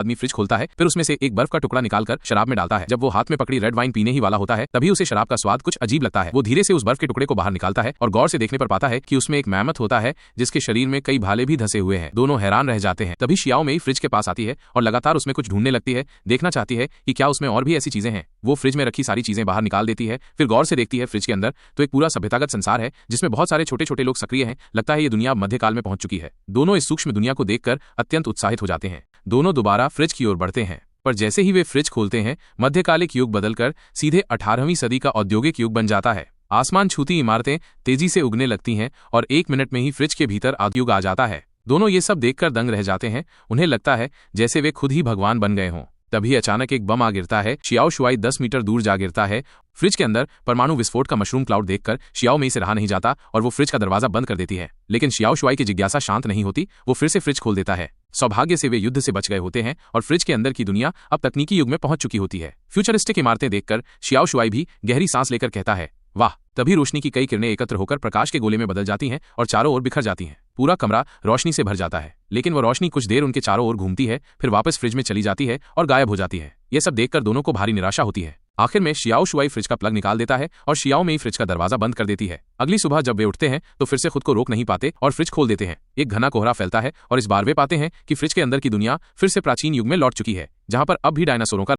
आदमी फ्रिज खोलता है, फिर उसमें से एक बर्फ का टुकड़ा निकालकर शराब में डालता है। जब वो हाथ में पकड़ी रेड वाइन पीने ही वाला होता है, तभी उसे शराब का स्वाद कुछ अजीब लगता है। वो धीरे से उस बर्फ के टुकड़े को बाहर निकालता है और गौर से देखने पर पाता है कि उसमें एक मैमथ होता है जिसके शरीर में कई भाले भी धसे हुए हैं। दोनों हैरान रह जाते हैं। तभी शियाओ मेई फ्रिज के पास आती है और लगातार उसमें कुछ ढूंढने लगती है, देखना चाहती है कि क्या उसमें और भी ऐसी चीजें हैं। वो फ्रिज में रखी सारी चीजें बाहर निकाल देती है, फिर गौर से देखती है फ्रिज के अंदर तो एक पूरा सभ्यतागत संसार है जिसमें बहुत सारे छोटे छोटे लोग सक्रिय हैं। लगता है ये दुनिया मध्यकाल में पहुंच चुकी है। दोनों इस सूक्ष्म दुनिया को देखकर अत्यंत उत्साहित हो जाते हैं। दोनों दोबारा फ्रिज की ओर बढ़ते हैं, पर जैसे ही वे फ्रिज खोलते हैं, मध्यकालिक युग बदलकर सीधे 18वीं सदी का औद्योगिक युग बन जाता है। आसमान छूती इमारतें तेजी से उगने लगती हैं और 1 मिनट में ही फ्रिज के भीतर आदियुग आ जाता है। दोनों ये सब देखकर दंग रह जाते हैं। उन्हें लगता है जैसे वे खुद ही भगवान बन गए हों। तभी अचानक एक बम आ गिरता है। शियाओ शुआई 10 मीटर दूर जा गिरता है। फ्रिज के अंदर परमाणु विस्फोट का मशरूम क्लाउड देखकर शियाओ मेई से रहा नहीं जाता और वो फ्रिज का दरवाजा बंद कर देती है। लेकिन शियाओ शुआई की जिज्ञासा शांत नहीं होती। वो फिर से फ्रिज खोल देता है। सौभाग्य से वे युद्ध से बच गए होते हैं और फ्रिज के अंदर की दुनिया अब तकनीकी युग में पहुंच चुकी होती है। फ्यूचरिस्टिक इमारतें देखकर शियाओ शुआई भी गहरी सांस लेकर कहता है, वाह। तभी रोशनी की कई किरणें एकत्र होकर प्रकाश के गोले में बदल जाती हैं और चारों ओर बिखर जाती हैं। पूरा कमरा रोशनी से भर जाता है, लेकिन वो रोशनी कुछ देर उनके चारों ओर घूमती है, फिर वापस फ्रिज में चली जाती है और गायब हो जाती है। ये सब देखकर दोनों को भारी निराशा होती है। आखिर में शियाओ शुआई फ्रिज का प्लग निकाल देता है और शियाओ मेई फ्रिज का दरवाजा बंद कर देती है। अगली सुबह जब वे उठते हैं तो फिर से खुद को रोक नहीं पाते और फ्रिज खोल देते हैं। एक घना कोहरा फैलता है और इस बार वे पाते हैं कि फ्रिज के अंदर की दुनिया फिर से प्राचीन युग में लौट चुकी है, जहां पर अब भी डायनासोरों का